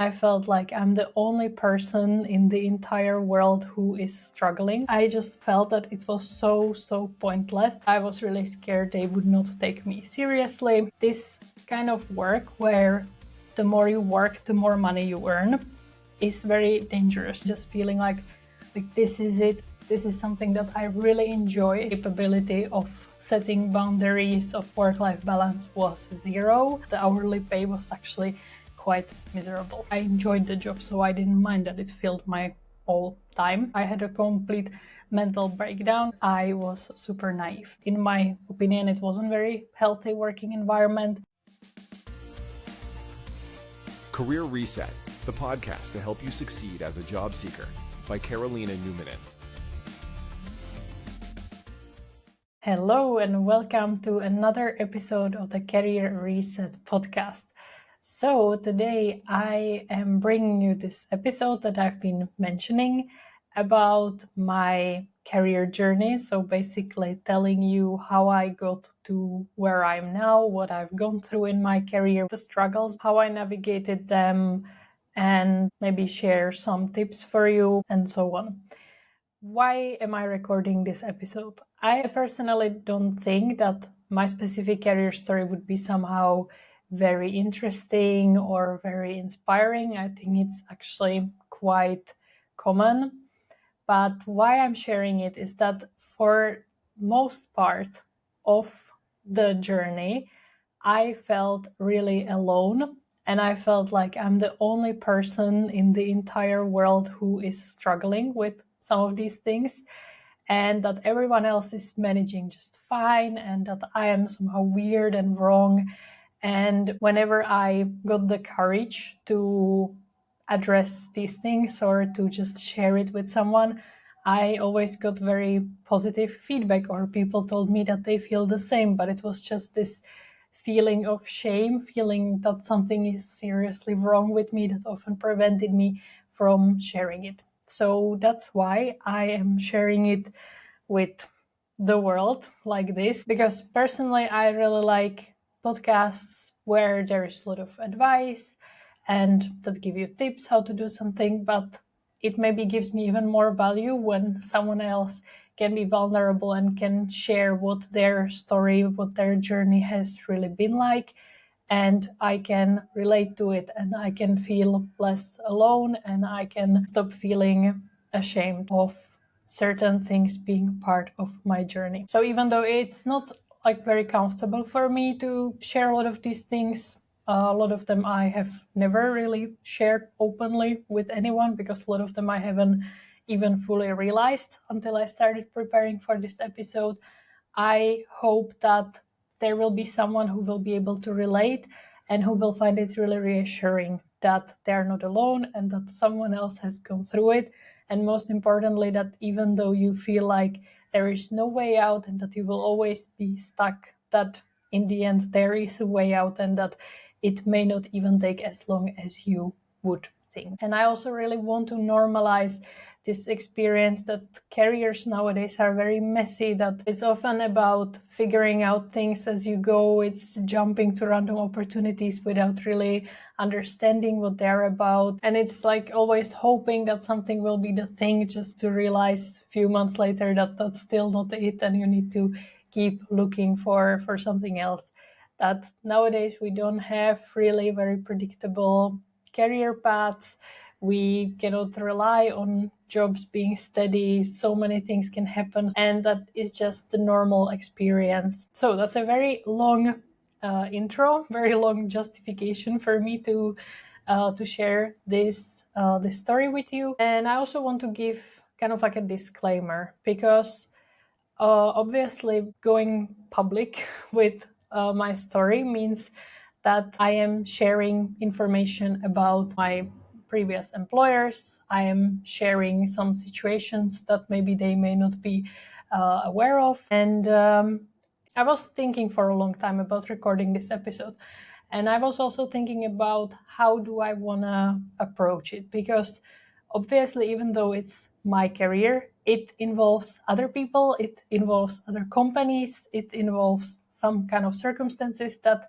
I felt like I'm the only person in the entire world who is struggling. I just felt that it was so pointless. I was really scared they would not take me seriously. This kind of work where the more you work, the more money you earn is very dangerous. Just feeling like this is it. This is something that I really enjoy. Capability of setting boundaries of work-life balance was zero. The hourly pay was actually quite miserable. I enjoyed the job, so I didn't mind that it filled my whole time. I had a complete mental breakdown. I was super naive. In my opinion, it wasn't very healthy working environment. Career Reset, the podcast to help you succeed as a job seeker, by Carolina Newmanen. Hello and welcome to another episode of the Career Reset podcast. So today I am bringing you this episode that I've been mentioning about my career journey. So basically telling you how I got to where I'm now, what I've gone through in my career, the struggles, how I navigated them, and maybe share some tips for you and so on. Why am I recording this episode? I personally don't think that my specific career story would be somehow very interesting or very inspiring. I think it's actually quite common. But why I'm sharing it is that for most part of the journey, I felt really alone. And I felt like I'm the only person in the entire world who is struggling with some of these things, and that everyone else is managing just fine, and that I am somehow weird and wrong. And whenever I got the courage to address these things or to just share it with someone, I always got very positive feedback, or people told me that they feel the same, but it was just this feeling of shame, feeling that something is seriously wrong with me, that often prevented me from sharing it. So that's why I am sharing it with the world like this, because personally I really like podcasts where there is a lot of advice and that give you tips how to do something, but it maybe gives me even more value when someone else can be vulnerable and can share what their story, what their journey has really been like, and I can relate to it and I can feel less alone and I can stop feeling ashamed of certain things being part of my journey. So even though it's not like very comfortable for me to share a lot of these things, a lot of them I have never really shared openly with anyone, because a lot of them I haven't even fully realized until I started preparing for this episode. I hope that there will be someone who will be able to relate and who will find it really reassuring that they're not alone and that someone else has gone through it. And most importantly, that even though you feel like there is no way out and that you will always be stuck, that in the end there is a way out, and that it may not even take as long as you would think. And I also really want to normalize this experience that careers nowadays are very messy, that it's often about figuring out things as you go. It's jumping to random opportunities without really understanding what they're about. And it's like always hoping that something will be the thing, just to realize a few months later that that's still not it and you need to keep looking for something else. That nowadays we don't have really very predictable career paths. We cannot rely on jobs being steady. So many things can happen, and that is just the normal experience. So that's a very long intro, very long justification for me to share this story with you. And I also want to give kind of like a disclaimer, because obviously going public with my story means that I am sharing information about my previous employers. I am sharing some situations that maybe they may not be aware of. And I was thinking for a long time about recording this episode. And I was also thinking about how do I want to approach it, because obviously, even though it's my career, it involves other people, it involves other companies, it involves some kind of circumstances that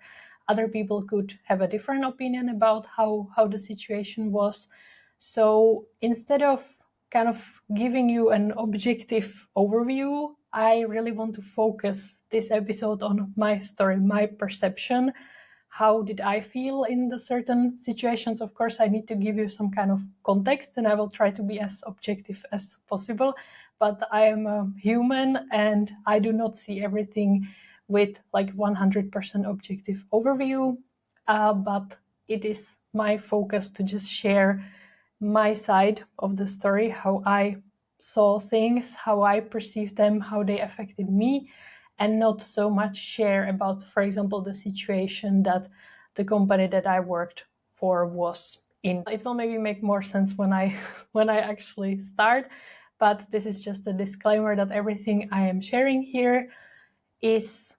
Other people could have a different opinion about how the situation was. So instead of kind of giving you an objective overview, I really want to focus this episode on my story, my perception. How did I feel in the certain situations? Of course, I need to give you some kind of context, and I will try to be as objective as possible. But I am a human, and I do not see everything with like 100% objective overview. But it is my focus to just share my side of the story, how I saw things, how I perceived them, how they affected me, and not so much share about, for example, the situation that the company that I worked for was in. It will maybe make more sense when I when I actually start, but this is just a disclaimer that everything I am sharing here is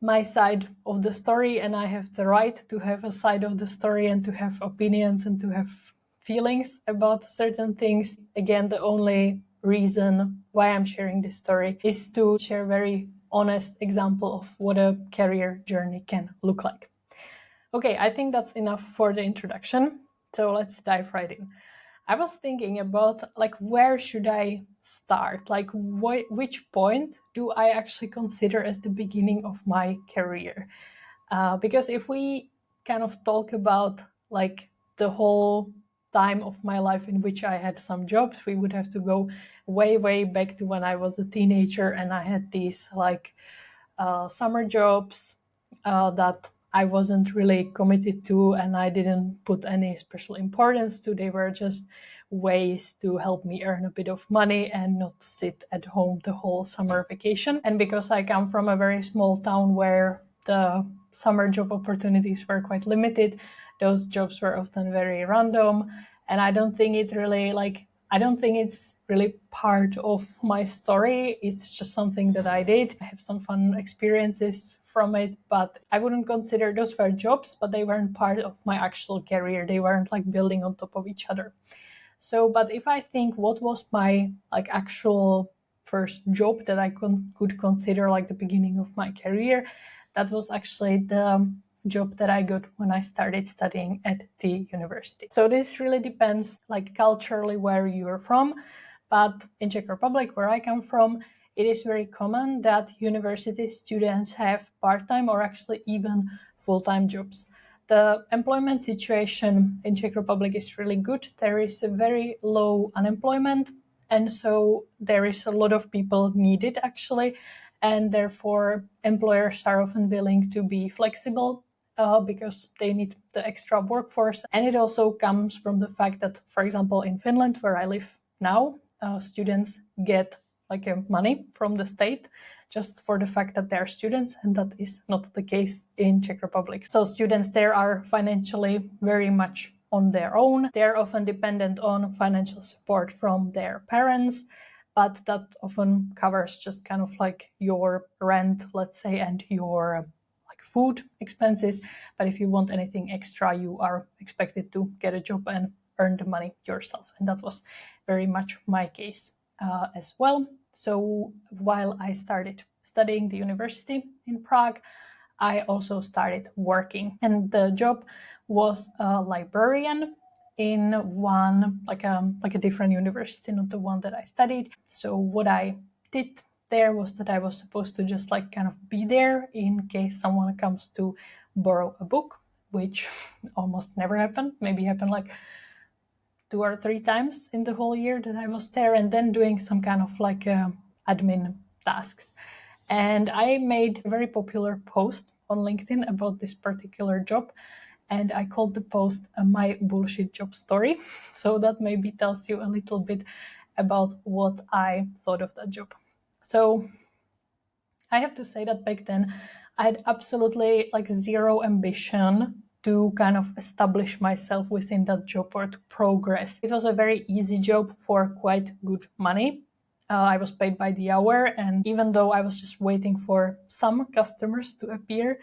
my side of the story, and I have the right to have a side of the story and to have opinions and to have feelings about certain things. Again, the only reason why I'm sharing this story is to share very honest example of what a career journey can look like. Okay, I think that's enough for the introduction. So let's dive right in. I was thinking about like where should I start? Like which point do I actually consider as the beginning of my career? Because if we kind of talk about like the whole time of my life in which I had some jobs, we would have to go way back to when I was a teenager and I had these like summer jobs that I wasn't really committed to and I didn't put any special importance to. They were just ways to help me earn a bit of money and not sit at home the whole summer vacation. And because I come from a very small town where the summer job opportunities were quite limited, those jobs were often very random. And I don't think it's really part of my story. It's just something that I did. I have some fun experiences from it, but I wouldn't consider those were jobs, but they weren't part of my actual career. They weren't like building on top of each other. So, but if I think what was my like actual first job that I could consider like the beginning of my career, that was actually the job that I got when I started studying at the university. So this really depends like culturally where you're from, but in Czech Republic, where I come from, it is very common that university students have part-time or actually even full-time jobs. The employment situation in Czech Republic is really good. There is a very low unemployment, and so there is a lot of people needed actually, and therefore employers are often willing to be flexible because they need the extra workforce. And it also comes from the fact that, for example, in Finland, where I live now, students get like money from the state just for the fact that they're students, and that is not the case in Czech Republic. So students there are financially very much on their own. They're often dependent on financial support from their parents, but that often covers just kind of like your rent, let's say, and your like food expenses. But if you want anything extra, you are expected to get a job and earn the money yourself. And that was very much my case as well. So while I started studying the university in Prague, I also started working. And the job was a librarian in one like a different university, not the one that I studied. So what I did there was that I was supposed to just like kind of be there in case someone comes to borrow a book, which almost never happened. Maybe happened like 2 or 3 times in the whole year that I was there, and then doing some kind of like admin tasks. And I made a very popular post on LinkedIn about this particular job, and I called the post My Bullshit Job Story. So that maybe tells you a little bit about what I thought of that job. So I have to say that back then I had absolutely like zero ambition to kind of establish myself within that job or to progress. It was a very easy job for quite good money. I was paid by the hour, and even though I was just waiting for some customers to appear,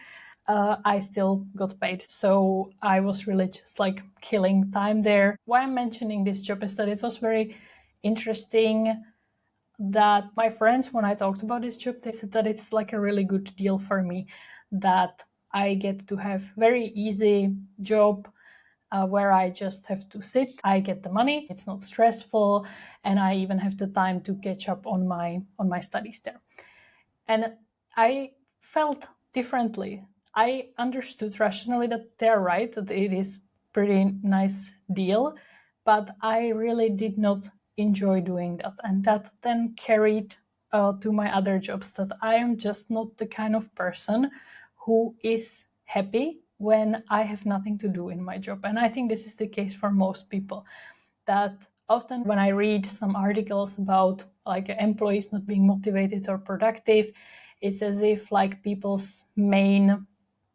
I still got paid. So I was really just like killing time there. Why I'm mentioning this job is that it was very interesting that my friends, when I talked about this job, they said that it's like a really good deal for me, that I get to have very easy job where I just have to sit. I get the money. It's not stressful, and I even have the time to catch up on my studies there. And I felt differently. I understood rationally that they're right, that it is pretty nice deal, but I really did not enjoy doing that. And that then carried to my other jobs, that I am just not the kind of person who is happy when I have nothing to do in my job. And I think this is the case for most people, that often when I read some articles about like employees not being motivated or productive, it's as if like people's main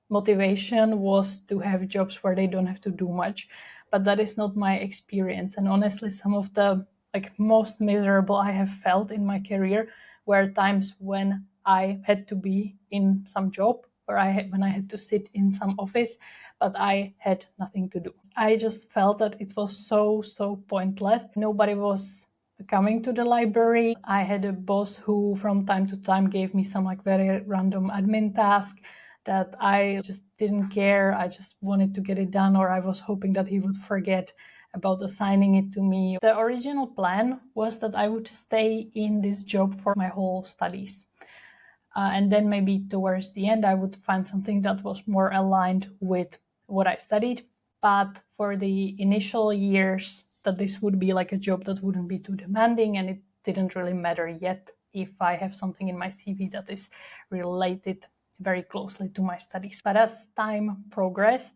motivation was to have jobs where they don't have to do much. But that is not my experience. And honestly, some of the like most miserable I have felt in my career were times when I had to be in some job, or when I had to sit in some office, but I had nothing to do. I just felt that it was so pointless. Nobody was coming to the library. I had a boss who from time to time gave me some like very random admin task that I just didn't care. I just wanted to get it done, or I was hoping that he would forget about assigning it to me. The original plan was that I would stay in this job for my whole studies. And then maybe towards the end, I would find something that was more aligned with what I studied. But for the initial years, that this would be like a job that wouldn't be too demanding, and it didn't really matter yet if I have something in my CV that is related very closely to my studies. But as time progressed,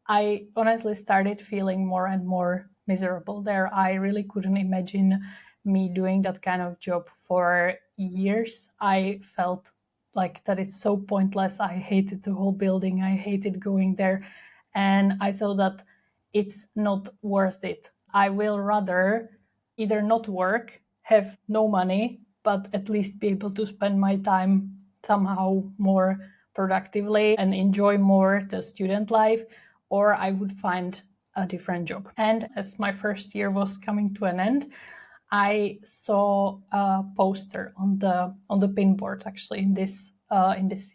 I honestly started feeling more and more miserable there. I really couldn't imagine me doing that kind of job for years. I felt like that it's so pointless. I hated the whole building. I hated going there. And I thought that it's not worth it. I will rather either not work, have no money, but at least be able to spend my time somehow more productively and enjoy more the student life, or I would find a different job. And as my first year was coming to an end, I saw a poster on the pinboard actually in this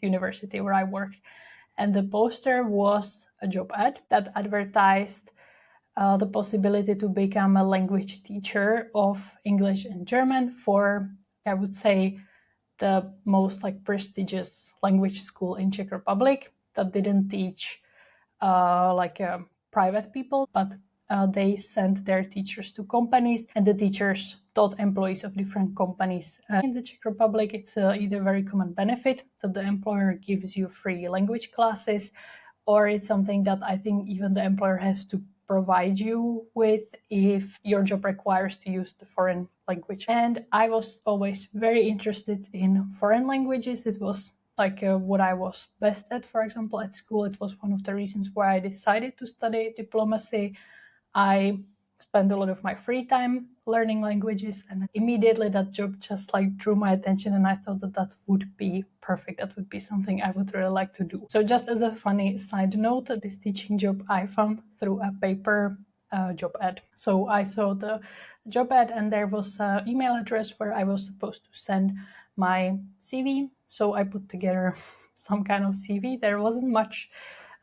university where I worked, and the poster was a job ad that advertised the possibility to become a language teacher of English and German for, I would say, the most like prestigious language school in Czech Republic that didn't teach private people, but they sent their teachers to companies, and the teachers taught employees of different companies. In the Czech Republic, it's either very common benefit that the employer gives you free language classes, or it's something that I think even the employer has to provide you with if your job requires to use the foreign language. And I was always very interested in foreign languages. It was like what I was best at, for example, at school. It was one of the reasons why I decided to study diplomacy. I spent a lot of my free time learning languages, and immediately that job just like drew my attention, and I thought that that would be perfect. That would be something I would really like to do. So just as a funny side note, this teaching job I found through a paper job ad. So I saw the job ad, and there was an email address where I was supposed to send my CV. So I put together some kind of CV. There wasn't much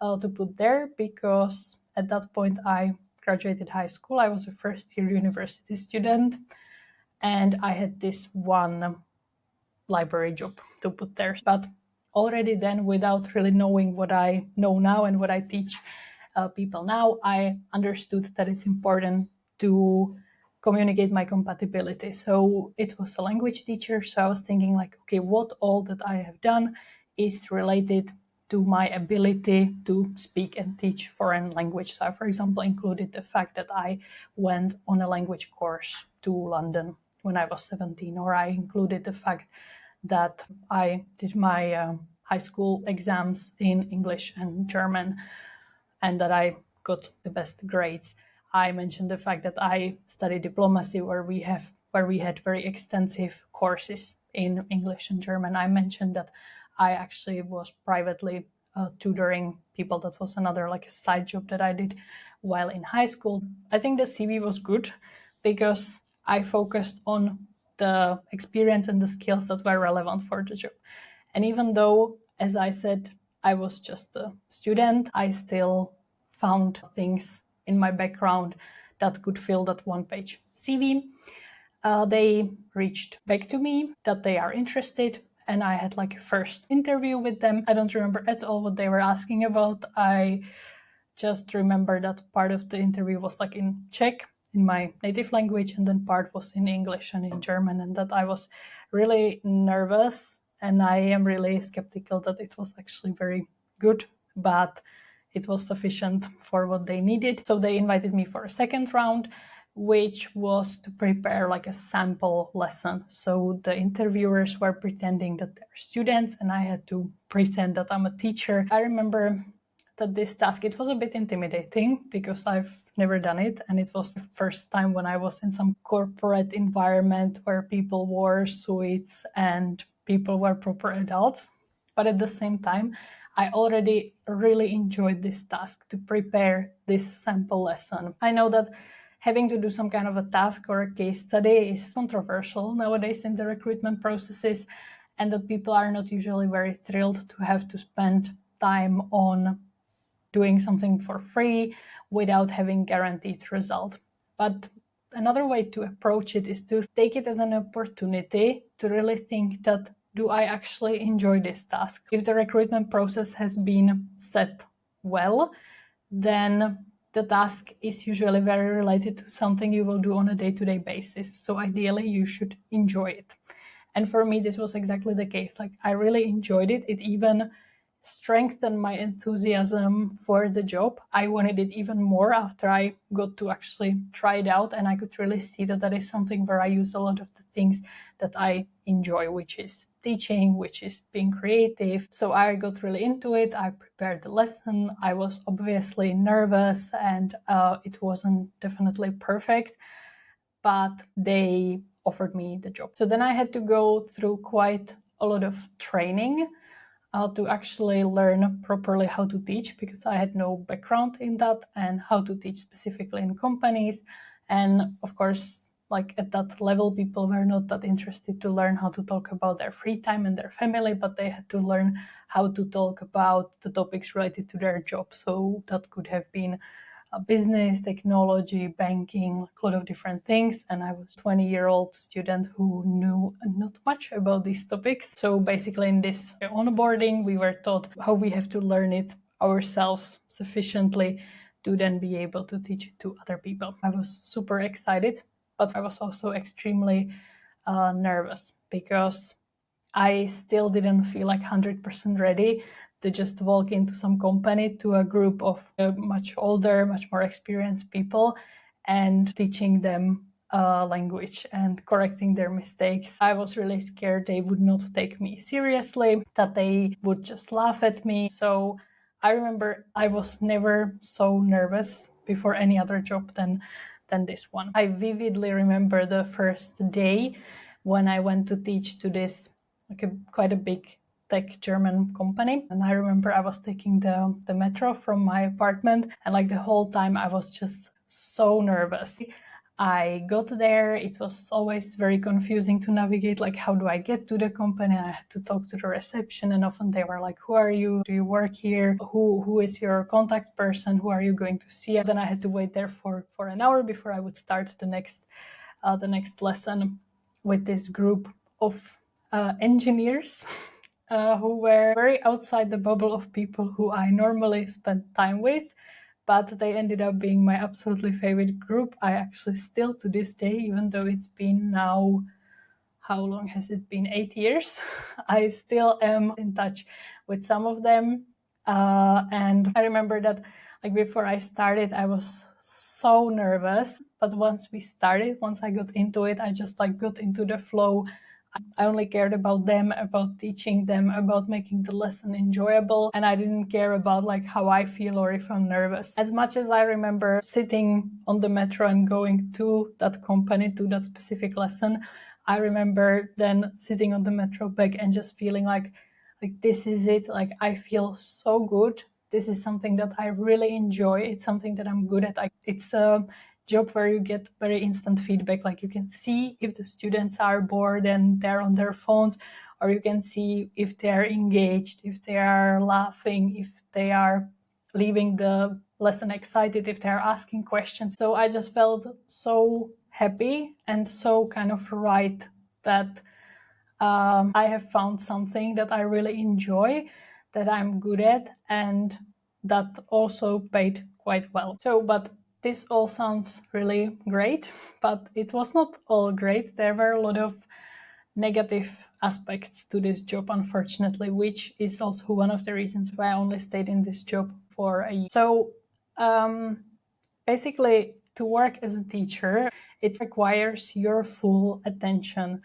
to put there because at that point I graduated high school. I was a first year university student, and I had this one library job to put there. But already then, without really knowing what I know now and what I teach people now, I understood that it's important to communicate my compatibility. So it was a language teacher. So I was thinking like, okay, what all that I have done is related to my ability to speak and teach foreign language. So I, for example, included the fact that I went on a language course to London when I was 17, or I included the fact that I did my high school exams in English and German, and that I got the best grades. I mentioned the fact that I studied diplomacy, where we had very extensive courses in English and German. I mentioned that I actually was privately tutoring people. That was another like a side job that I did while in high school. I think the CV was good because I focused on the experience and the skills that were relevant for the job. And even though, as I said, I was just a student. I still found things in my background that could fill that one-page CV. They reached back to me that they are interested, and I had like a first interview with them. I don't remember at all what they were asking about. I just remember that part of the interview was like in Czech, in my native language, and then part was in English and in German, and that I was really nervous, and I am really skeptical that it was actually very good, but it was sufficient for what they needed. So they invited me for a second round, which was to prepare like a sample lesson. So the interviewers were pretending that they're students, and I had to pretend that I'm a teacher. I remember that this task, it was a bit intimidating because I've never done it, and it was the first time when I was in some corporate environment where people wore suits and people were proper adults. But at the same time, I already really enjoyed this task to prepare this sample lesson. I know that having to do some kind of a task or a case study is controversial nowadays in the recruitment processes, and that people are not usually very thrilled to have to spend time on doing something for free without having guaranteed result. But another way to approach it is to take it as an opportunity to really think that, do I actually enjoy this task? If the recruitment process has been set well, then the task is usually very related to something you will do on a day-to-day basis. So ideally, you should enjoy it. And for me, this was exactly the case. Like, I really enjoyed it. It even strengthened my enthusiasm for the job. I wanted it even more after I got to actually try it out, and I could really see that that is something where I use a lot of the things that I enjoy, which is teaching, which is being creative. So I got really into it. I prepared the lesson. I was obviously nervous, and it wasn't definitely perfect, but they offered me the job. So then I had to go through quite a lot of training to actually learn properly how to teach, because I had no background in that, and how to teach specifically in companies. And of course, like at that level, people were not that interested to learn how to talk about their free time and their family, but they had to learn how to talk about the topics related to their job. So that could have been business, technology, banking, a lot of different things. And I was a 20-year-old student who knew not much about these topics. So basically in this onboarding, we were taught how we have to learn it ourselves sufficiently to then be able to teach it to other people. I was super excited, but I was also extremely nervous, because I still didn't feel like 100% ready to just walk into some company to a group of much older, much more experienced people and teaching them language and correcting their mistakes. I was really scared they would not take me seriously, that they would just laugh at me. So I remember I was never so nervous before any other job than this one. I vividly remember the first day when I went to teach to this quite a big tech German company. And I remember I was taking the metro from my apartment, and like the whole time I was just so nervous. I got there. It was always very confusing to navigate, like, how do I get to the company? I had to talk to the reception, and often they were like, who are you? Do you work here? Who is your contact person? Who are you going to see? And then I had to wait there for an hour before I would start the next lesson with this group of engineers who were very outside the bubble of people who I normally spend time with, but they ended up being my absolutely favorite group. I actually still, to this day, even though it's been now, how long has it been? 8 years. I still am in touch with some of them. And I remember that, like, before I started, I was so nervous. But once I got into it, I just like got into the flow. I only cared about them, about teaching them, about making the lesson enjoyable. And I didn't care about like how I feel or if I'm nervous. As much as I remember sitting on the metro and going to that company, to that specific lesson, I remember then sitting on the metro back and just feeling like this is it. Like, I feel so good. This is something that I really enjoy. It's something that I'm good at. It's a job where you get very instant feedback. Like, you can see if the students are bored and they're on their phones, or you can see if they are engaged, if they are laughing, if they are leaving the lesson excited, if they're asking questions. So I just felt so happy and so kind of right that I have found something that I really enjoy, that I'm good at, and that also paid quite well. So, but this all sounds really great, but it was not all great. There were a lot of negative aspects to this job, unfortunately, which is also one of the reasons why I only stayed in this job for a year. So basically, to work as a teacher, it requires your full attention.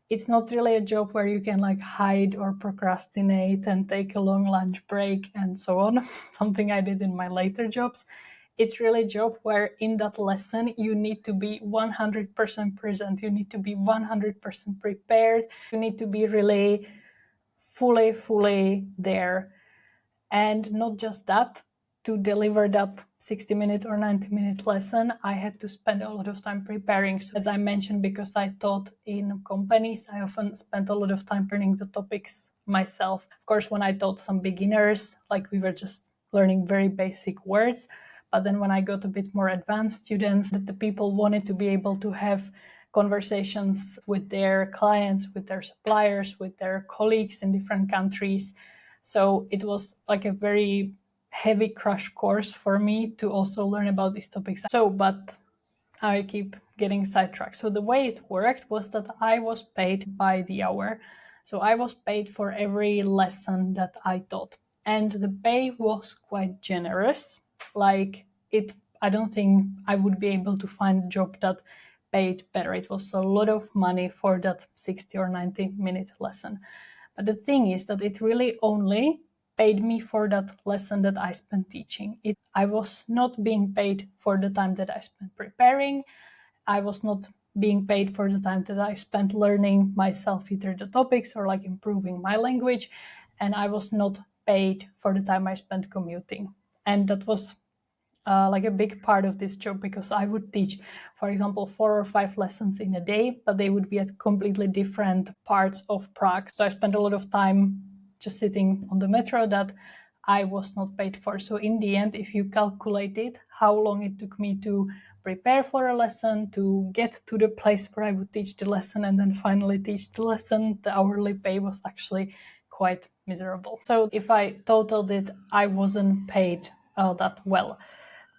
It's not really a job where you can like hide or procrastinate and take a long lunch break and so on, something I did in my later jobs. It's really a job where in that lesson you need to be 100% present, you need to be 100% prepared, you need to be really fully there. And not just that, to deliver that 60-minute or 90-minute lesson, I had to spend a lot of time preparing. So as I mentioned, because I taught in companies, I often spent a lot of time learning the topics myself. Of course, when I taught some beginners, like we were just learning very basic words. But then when I got a bit more advanced students, that the people wanted to be able to have conversations with their clients, with their suppliers, with their colleagues in different countries. So it was like a very heavy crash course for me to also learn about these topics. So, but I keep getting sidetracked. So the way it worked was that I was paid by the hour. So I was paid for every lesson that I taught. And the pay was quite generous. Like I don't think I would be able to find a job that paid better. It was a lot of money for that 60 or 90-minute lesson. But the thing is that it really only paid me for that lesson that I spent teaching. I was not being paid for the time that I spent preparing. I was not being paid for the time that I spent learning myself either the topics or like improving my language. And I was not paid for the time I spent commuting. And that was like a big part of this job, because I would teach, for example, 4 or 5 lessons in a day, but they would be at completely different parts of Prague. So I spent a lot of time just sitting on the metro that I was not paid for. So in the end, if you calculated how long it took me to prepare for a lesson, to get to the place where I would teach the lesson, and then finally teach the lesson, the hourly pay was actually quite miserable. So if I totaled it, I wasn't paid that well.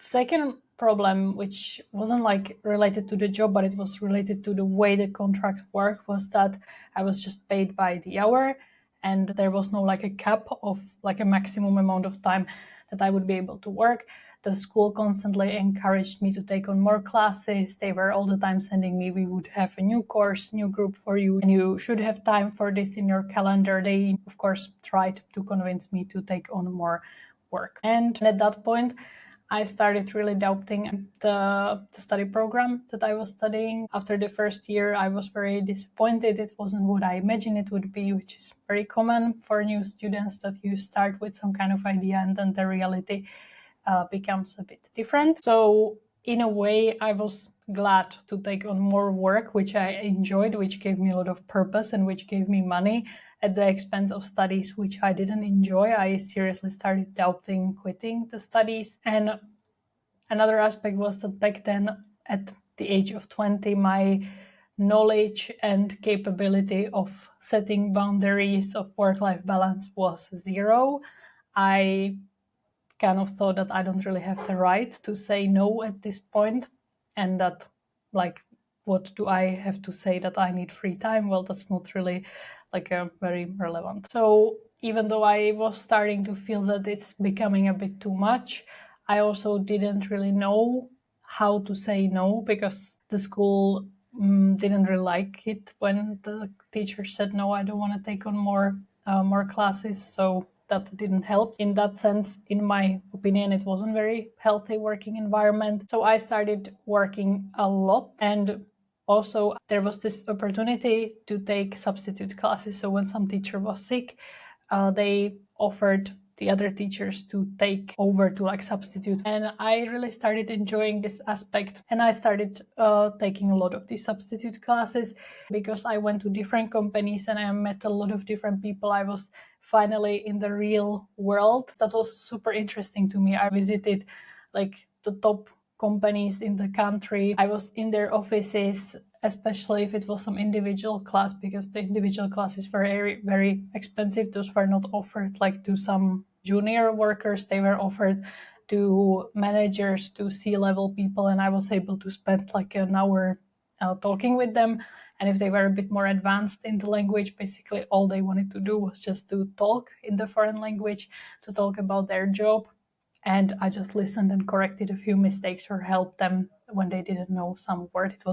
Second problem, which wasn't like related to the job, but it was related to the way the contract worked, was that I was just paid by the hour, and there was no like a cap of like a maximum amount of time that I would be able to work. The school constantly encouraged me to take on more classes. They were all the time sending me, we would have a new course, new group for you, and you should have time for this in your calendar. They, of course, tried to convince me to take on more work. And at that point, I started really doubting the study program that I was studying. After the first year, I was very disappointed. It wasn't what I imagined it would be, which is very common for new students, that you start with some kind of idea and then the reality becomes a bit different. So in a way, I was glad to take on more work, which I enjoyed, which gave me a lot of purpose and which gave me money at the expense of studies, which I didn't enjoy. I seriously started doubting quitting the studies. And another aspect was that back then, at the age of 20, my knowledge and capability of setting boundaries of work-life balance was zero. I kind of thought that I don't really have the right to say no at this point, and that, like, what do I have to say, that I need free time? Well, that's not really like a very relevant. So even though I was starting to feel that it's becoming a bit too much, I also didn't really know how to say no, because the school didn't really like it when the teacher said, no, I don't want to take on more classes. So that didn't help. In that sense, in my opinion, it wasn't very healthy working environment. So I started working a lot, and also there was this opportunity to take substitute classes. So when some teacher was sick, they offered the other teachers to take over to like substitute. And I really started enjoying this aspect, and I started taking a lot of these substitute classes because I went to different companies and I met a lot of different people. I was finally in the real world. That was super interesting to me. I visited like the top companies in the country. I was in their offices, especially if it was some individual class, because the individual classes were very, very expensive. Those were not offered like to some junior workers. They were offered to managers, to C-level people, and I was able to spend like an hour talking with them. And if they were a bit more advanced in the language, basically all they wanted to do was just to talk in the foreign language, to talk about their job. And I just listened and corrected a few mistakes or helped them when they didn't know some word. It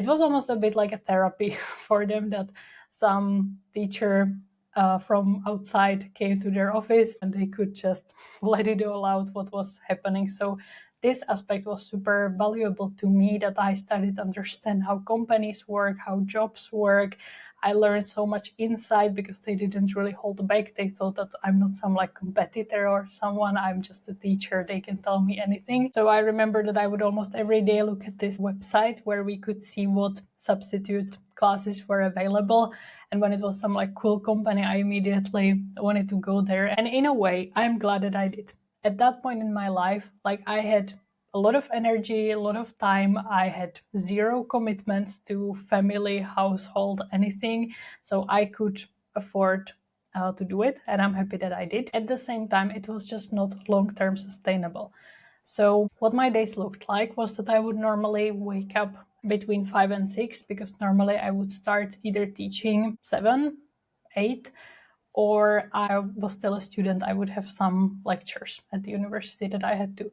was almost a bit like a therapy for them, that some teacher from outside came to their office and they could just let it all out what was happening. So this aspect was super valuable to me, that I started to understand how companies work, how jobs work. I learned so much insight because they didn't really hold back. They thought that I'm not some like competitor or someone, I'm just a teacher, they can tell me anything. So I remember that I would almost every day look at this website where we could see what substitute classes were available. And when it was some like cool company, I immediately wanted to go there. And in a way, I'm glad that I did. At that point in my life, like I had a lot of energy, a lot of time. I had zero commitments to family, household, anything. So I could afford to do it. And I'm happy that I did. At the same time, it was just not long-term sustainable. So what my days looked like was that I would normally wake up between 5 and 6, because normally I would start either teaching 7, 8, or I was still a student. I would have some lectures at the university that I had to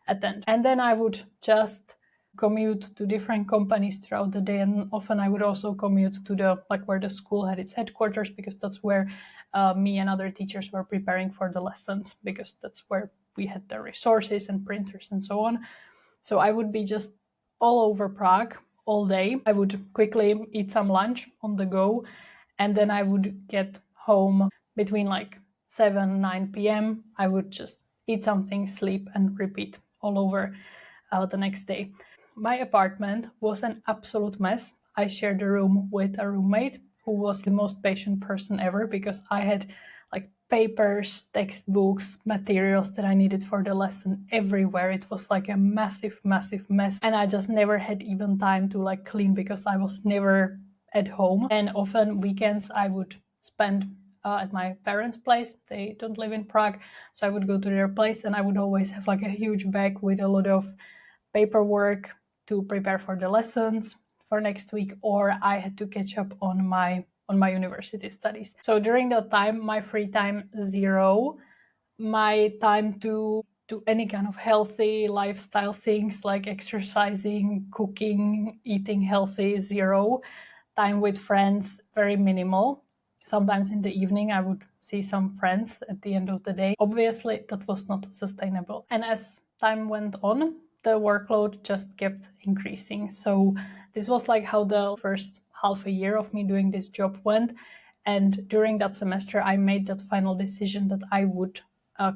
attend. And then I would just commute to different companies throughout the day, and often I would also commute to the like where the school had its headquarters, because that's where me and other teachers were preparing for the lessons, because that's where we had the resources and printers and so on. So I would be just all over Prague all day. I would quickly eat some lunch on the go, and then I would get home between like 7, 9 p.m. I would just eat something, sleep, and repeat all over the next day. My apartment was an absolute mess. I shared a room with a roommate who was the most patient person ever, because I had like papers, textbooks, materials that I needed for the lesson everywhere. It was like a massive, massive mess. And I just never had even time to like clean, because I was never at home. And often weekends I would spend at my parents' place. They don't live in Prague. So I would go to their place, and I would always have like a huge bag with a lot of paperwork to prepare for the lessons for next week, or I had to catch up on my university studies. So during that time, my free time zero, my time to do any kind of healthy lifestyle things like exercising, cooking, eating healthy, zero. Time with friends, very minimal. Sometimes in the evening, I would see some friends at the end of the day. Obviously, that was not sustainable. And as time went on, the workload just kept increasing. So this was like how the first half a year of me doing this job went. And during that semester, I made that final decision that I would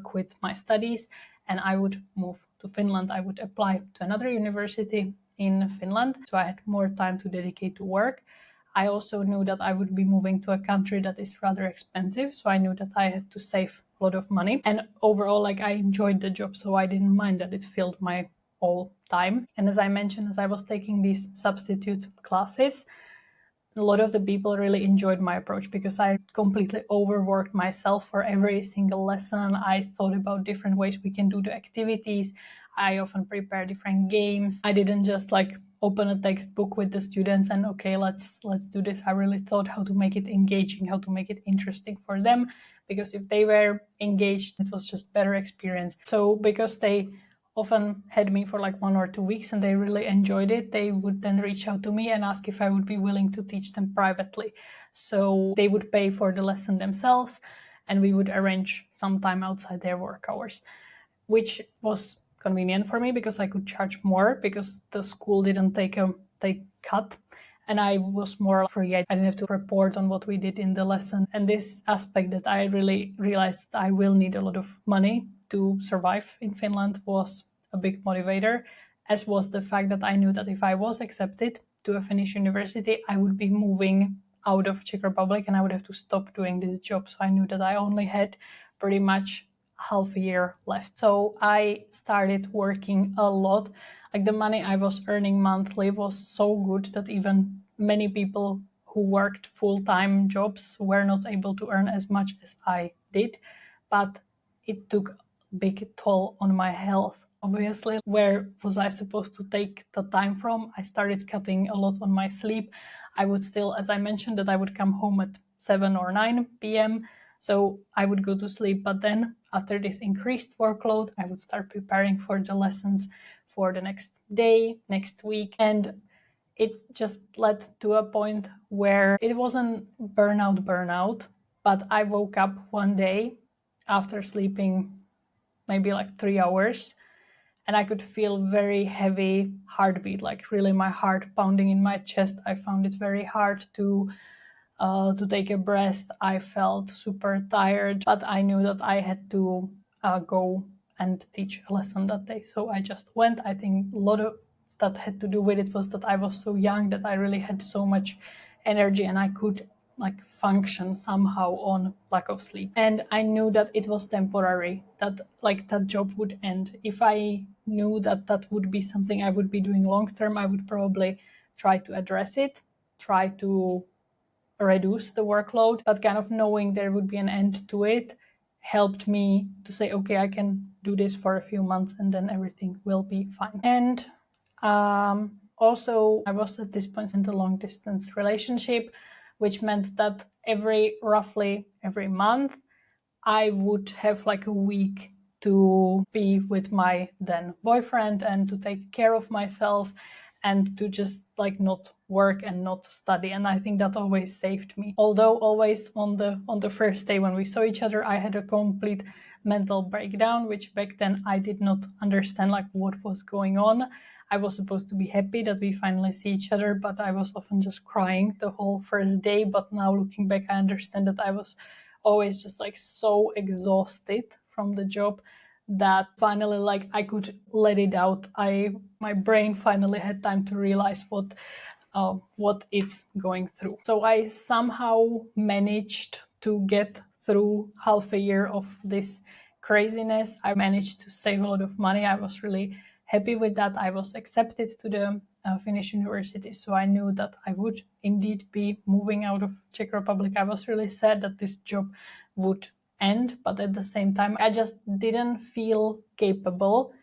quit my studies and I would move to Finland. I would apply to another university in Finland, so I had more time to dedicate to work. I also knew that I would be moving to a country that is rather expensive, so I knew that I had to save a lot of money. And overall, like I enjoyed the job, so I didn't mind that it filled my whole time. And as I mentioned, as I was taking these substitute classes, a lot of the people really enjoyed my approach, because I completely overworked myself for every single lesson. I thought about different ways we can do the activities. I often prepare different games. I didn't just like open a textbook with the students and okay, let's do this. I really thought how to make it engaging, how to make it interesting for them, because if they were engaged, it was just better experience. So because they often had me for like 1 or 2 weeks and they really enjoyed it, they would then reach out to me and ask if I would be willing to teach them privately. So they would pay for the lesson themselves and we would arrange some time outside their work hours, which was convenient for me because I could charge more, because the school didn't take cut. and I was more free. I didn't have to report on what we did in the lesson. And this aspect that I really realized that I will need a lot of money to survive in Finland was a big motivator, as was the fact that I knew that if I was accepted to a Finnish university, I would be moving out of Czech Republic and I would have to stop doing this job. So I knew that I only had pretty much half a year left. So I started working a lot. Like the money I was earning monthly was so good that even many people who worked full-time jobs were not able to earn as much as I did. But it took a big toll on my health. Obviously, where was I supposed to take the time from? I started cutting a lot on my sleep. I would still, as I mentioned, that I would come home at 7 or 9 p.m. So I would go to sleep, but then after this increased workload, I would start preparing for the lessons for the next day, next week. And it just led to a point where it wasn't burnout, but I woke up one day after sleeping maybe like 3 hours and I could feel very heavy heartbeat, like really my heart pounding in my chest. I found it very hard to take a breath. I felt super tired, but I knew that I had to go and teach a lesson that day. So I just went. I think a lot of that had to do with it was that I was so young that I really had so much energy and I could like function somehow on lack of sleep. And I knew that it was temporary, that like that job would end. If I knew that that would be something I would be doing long term, I would probably try to address it, try to reduce the workload, but kind of knowing there would be an end to it helped me to say, okay, I can do this for a few months and then everything will be fine. And also, I was at this point in a long distance relationship, which meant that roughly every month, I would have like a week to be with my then boyfriend and to take care of myself and to just like not work and not study. And I think that always saved me. Although always on the first day when we saw each other, I had a complete mental breakdown, which back then I did not understand like what was going on. I was supposed to be happy that we finally see each other, but I was often just crying the whole first day. But now looking back, I understand that I was always just like so exhausted from the job that finally like I could let it out. My brain finally had time to realize what it's going through. So I somehow managed to get through half a year of this craziness. I managed to save a lot of money. I was really happy with that. I was accepted to the Finnish university, so I knew that I would indeed be moving out of Czech Republic. I was really sad that this job would end, but at the same time, I just didn't feel capable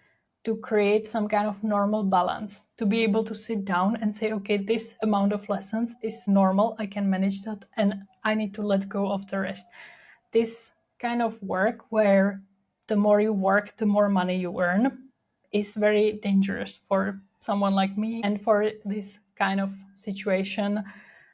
to create some kind of normal balance, to be able to sit down and say, okay, this amount of lessons is normal, I can manage that, and I need to let go of the rest. This kind of work where the more you work, the more money you earn is very dangerous for someone like me and for this kind of situation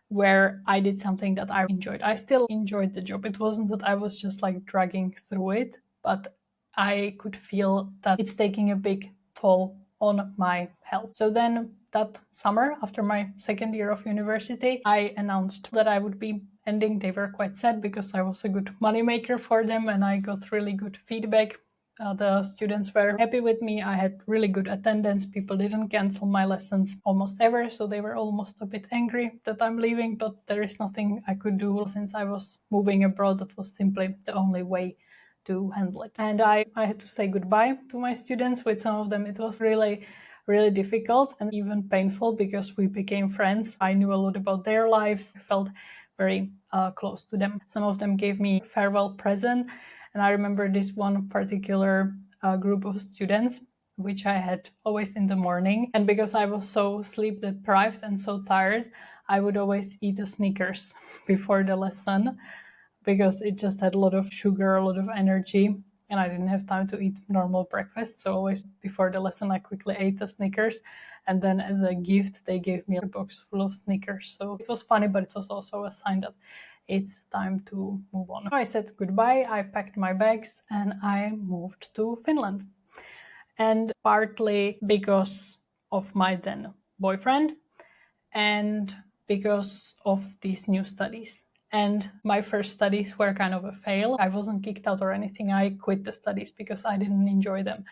where I did something that I enjoyed. I still enjoyed the job. It wasn't that I was just like dragging through it, but I could feel that it's taking a big toll on my health. So then that summer, after my second year of university, I announced that I would be ending. They were quite sad because I was a good moneymaker for them and I got really good feedback. The students were happy with me. I had really good attendance. People didn't cancel my lessons almost ever, so they were almost a bit angry that I'm leaving, but there is nothing I could do since I was moving abroad. That was simply the only way to handle it. And I had to say goodbye to my students. With some of them, it was really difficult and even painful because we became friends. I knew a lot about their lives. I felt very close to them. Some of them gave me a farewell present. And I remember this one particular group of students, which I had always in the morning. And because I was so sleep deprived and so tired, I would always eat a Snickers before the lesson because it just had a lot of sugar, a lot of energy, and I didn't have time to eat normal breakfast. So always before the lesson, I quickly ate the Snickers. And then as a gift, they gave me a box full of Snickers. So it was funny, but it was also a sign that it's time to move on. I said goodbye, I packed my bags, and I moved to Finland. And partly because of my then boyfriend, and because of these new studies. And my first studies were kind of a fail. I wasn't kicked out or anything. I quit the studies because I didn't enjoy them.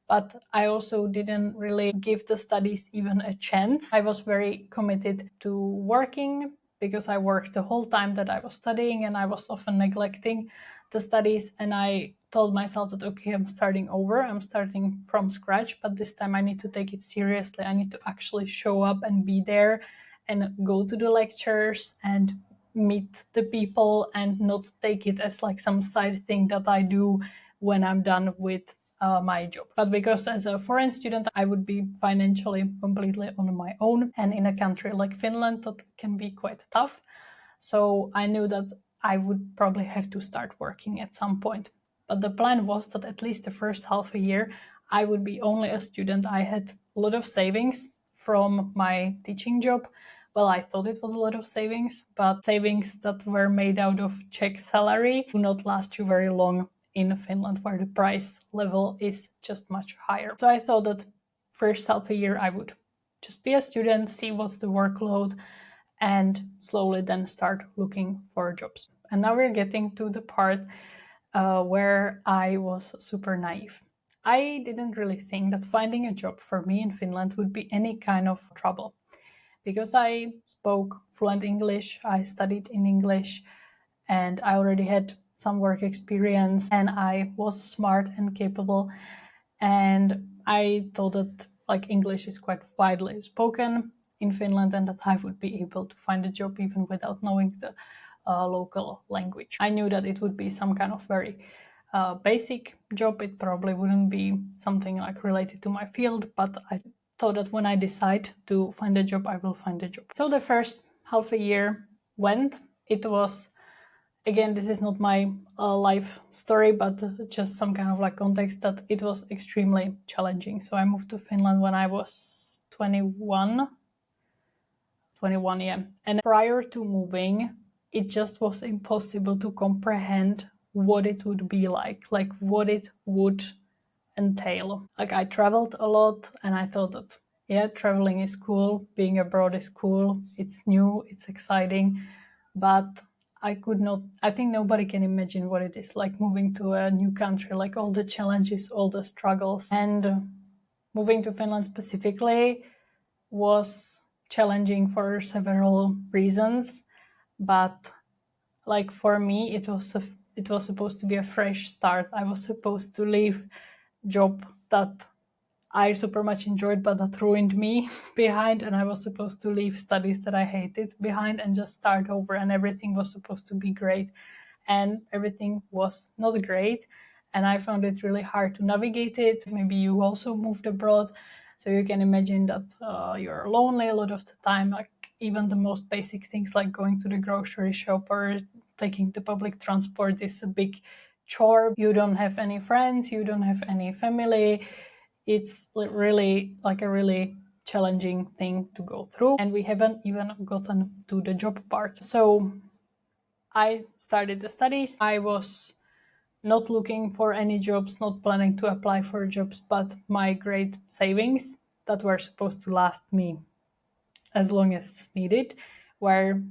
But I also didn't really give the studies even a chance. I was very committed to working because I worked the whole time that I was studying, and I was often neglecting the studies. And I told myself that, okay, I'm starting over. I'm starting from scratch, but this time I need to take it seriously. I need to actually show up and be there and go to the lectures and meet the people, and not take it as like some side thing that I do when I'm done with my job. But because as a foreign student, I would be financially completely on my own, and in a country like Finland, that can be quite tough. So I knew that I would probably have to start working at some point. But the plan was that at least the first half a year, I would be only a student. I had a lot of savings from my teaching job. Well, I thought it was a lot of savings, but savings that were made out of Czech salary do not last you very long in Finland, where the price level is just much higher. So I thought that first half a year I would just be a student, see what's the workload, and slowly then start looking for jobs. And now we're getting to the part where I was super naive. I didn't really think that finding a job for me in Finland would be any kind of trouble, because I spoke fluent English, I studied in English, and I already had some work experience, and I was smart and capable. And I thought that like English is quite widely spoken in Finland, and that I would be able to find a job even without knowing the local language. I knew that it would be some kind of very basic job. It probably wouldn't be something like related to my field, but I thought that when I decide to find a job, I will find a job. So the first half a year went. It was, again, this is not my life story, but just some kind of like context, that it was extremely challenging. So I moved to Finland when I was 21, yeah. And prior to moving, it just was impossible to comprehend what it would be like what it would entail. Like, I traveled a lot, and I thought that, yeah, traveling is cool, being abroad is cool, it's new, it's exciting, but I think nobody can imagine what it is like moving to a new country, like all the challenges, all the struggles. And moving to Finland specifically was challenging for several reasons, but like for me, it was supposed to be a fresh start. I was supposed to leave job that I super much enjoyed, but that ruined me behind, and I was supposed to leave studies that I hated behind and just start over, and everything was supposed to be great, and everything was not great, and I found it really hard to navigate it. Maybe you also moved abroad, so you can imagine that you're lonely a lot of the time. Like, even the most basic things like going to the grocery shop or taking the public transport is a big chore. You don't have any friends, you don't have any family. It's really like a really challenging thing to go through, and we haven't even gotten to the job part. So I started the studies. I was not looking for any jobs, not planning to apply for jobs, but my great savings that were supposed to last me as long as needed were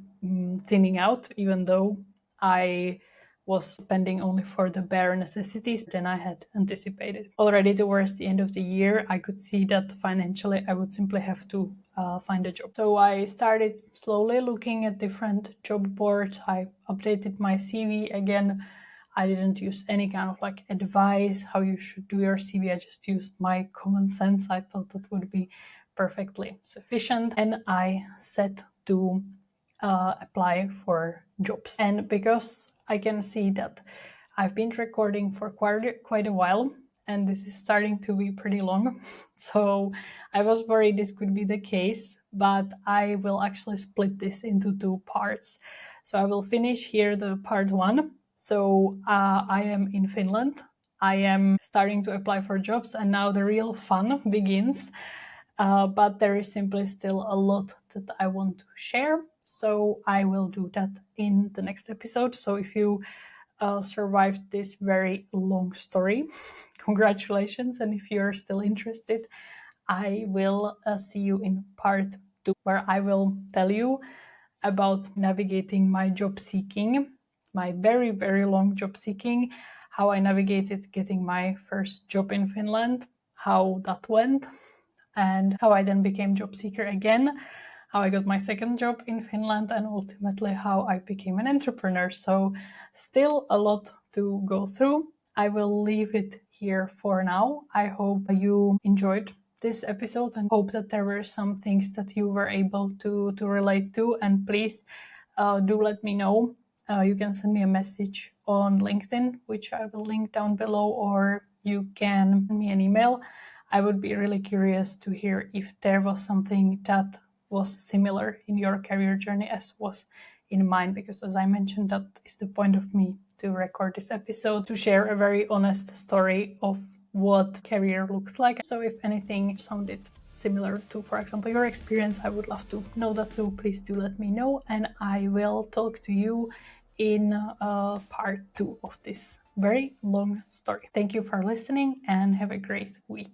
thinning out, even though I was spending only for the bare necessities than I had anticipated. Already towards the end of the year, I could see that financially I would simply have to find a job. So I started slowly looking at different job boards. I updated my CV again. I didn't use any kind of like advice how you should do your CV. I just used my common sense. I thought that would be perfectly sufficient, and I set to apply for jobs. And because I can see that I've been recording for quite a while, and this is starting to be pretty long, so I was worried this could be the case, but I will actually split this into two parts. So I will finish here the part one. So I am in Finland. I am starting to apply for jobs, and now the real fun begins. But there is simply still a lot that I want to share. So I will do that in the next episode. So if you survived this very long story, congratulations. And if you're still interested, I will see you in part two, where I will tell you about navigating my job seeking, my very, very long job seeking, how I navigated getting my first job in Finland, how that went, and how I then became job seeker again, how I got my second job in Finland, and ultimately how I became an entrepreneur. So still a lot to go through. I will leave it here for now. I hope you enjoyed this episode and hope that there were some things that you were able to relate to. And please do let me know. You can send me a message on LinkedIn, which I will link down below, or you can send me an email. I would be really curious to hear if there was something that was similar in your career journey as was in mine, because as I mentioned, that is the point of me to record this episode, to share a very honest story of what career looks like. So if anything sounded similar to, for example, your experience, I would love to know that, so please do let me know, and I will talk to you in part 2 of this very long story. Thank you for listening and have a great week.